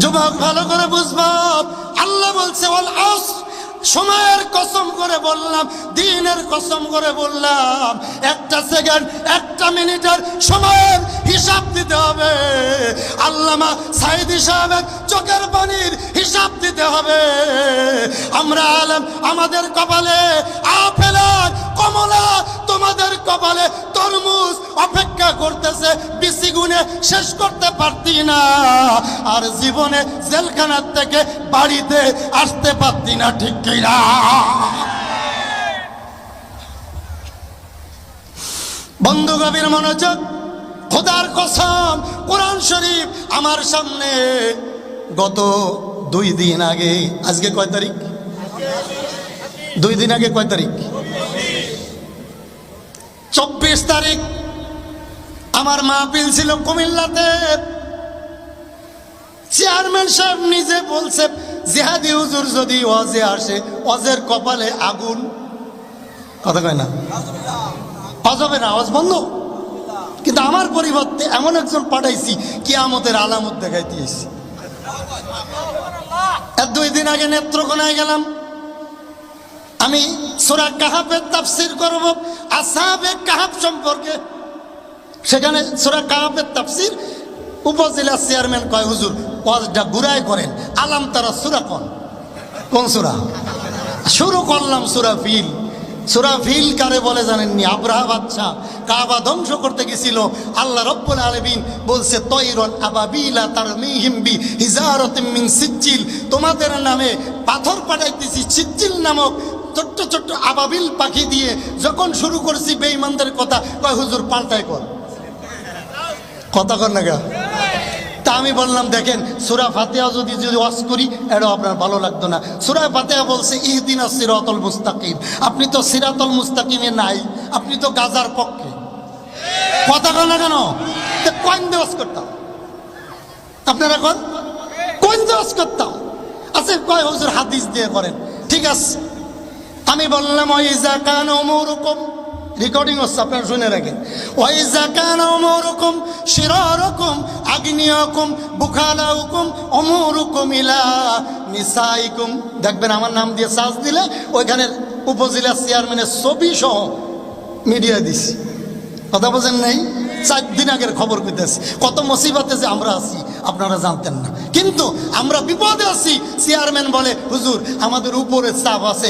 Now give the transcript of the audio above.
যুবক ভালো করে বুঝবা, আল্লাহ বলছে ওয়াল আসর, সময়ের কসম করে বললাম, দিনের কসম করে বললাম, একটা সেকেন্ড একটা মিনিটের সময়ের হিসাব দিতে হবে। আল্লামা সাইদি সাহেবের চোখের পানির হিসাব দিতে হবে। আমরা আলেম, আমাদের কপালে আপেল আর কমলা, তোমাদের কপালে তরমুজ অপেক্ষা করতেছে, বিসি গুনে শেষ করতে পারতি না, আর জীবনে জেলখানার থেকে বাড়িতে আসতে পারতি না, ঠিক কিনা? বন্ধু গভীর মনোযোগ, খোদার কসম, কোরআন শরীফ আমার সামনে। গত 2 দিন আগে, আজকে কয় তারিখ? 2 দিন আগে কয় তারিখ? 24 তারিখ আমার মাহফিল ছিল কুমিল্লাতে। চেয়ারম্যান সাহেব নিজে বলছে, জিহাদি হুজুর যদি ওয়াজে আসে, ওয়াজের কপালে আগুন। কথা কয় না, ওয়াজ হবে না, ওয়াজ বন্ধ। কিন্তু আমার পরিবর্তে এমন একজন পাঠাইছি, কিয়ামতের আলামত দেখাইতে এসেছি। 2 দিন আগে নেত্রকোনায় গেলাম, আমি সূরা কাহাফের তাফসীর করব, আসহাবে কাহাফ সম্পর্কে। সেখানে সূরা কাহাফের তাফসীর, উপজেলা চেয়ারম্যান কয়, হুজুর ওয়াজটা ঘুরাই করেন, আলাম তারা সূরা কোন সূরা? শুরু করলাম সূরা ফিল। সূরা ফিল কারে বলে জানেননি? আব্রাহা বাদশা কাবা ধ্বংস করতে গেছিল, আল্লাহ রাব্বুল আলামিন বলছে, তয়রন আবাবিলা তারমিহিম বিহিজারাতিন মিন সিজ্জিল, তোমাদের নামে পাথর পাঠাইতেছি সিজ্জিল নামক ছোট্ট ছোট্ট আবাবিল পাখি দিয়ে। যখন শুরু করছি বেঈমানদের কথা, কয় হুজুর পাল্টাই কর, কথা কর না গা। তা আমি বললাম, দেখেন সূরা ফাতিহা যদি ওয়াজ করি, এটা আপনার ভালো লাগতো না। সূরা ফাতিহা বলছে ইহদিনাস সিরাতাল মুস্তাকিম, আপনি তো সিরাতাল মুস্তাকিমে নাই, আপনি তো গাজার পক্ষে। কথা কর না কেন? কোন ওয়াজ করতাম আপনারা? কোন ওয়াজ করতাম? আচ্ছা কয় হুজুর হাদিস দিয়ে করেন, ঠিক আছে। আমি বললাম, ওয়াইজা কানা উমুরুকুম, রেকর্ডিং হচ্ছে, আপনারা শুনে রাখেন। ওয়াইজা কানা উমুরুকুম শিরারুকুম আগনিয়াকুম বুখালাউকুম উমুরুকুম ইলা নিসাইকুম। দেখবেন আমার নাম দিয়ে সার্চ দিলে ওইখানে উপজেলা চেয়ারম্যানের ছবি সহ মিডিয়া দিছি। কথা বোঝেন নাই? 4 দিন আগের খবর কইতেছি। কত মুসিবতে যে আমরা আছি আপনারা জানতেন না, কিন্তু আমরা বিপদে আছি। চেয়ারম্যান বলে, হুজুর আমাদের উপরে চাপ আছে।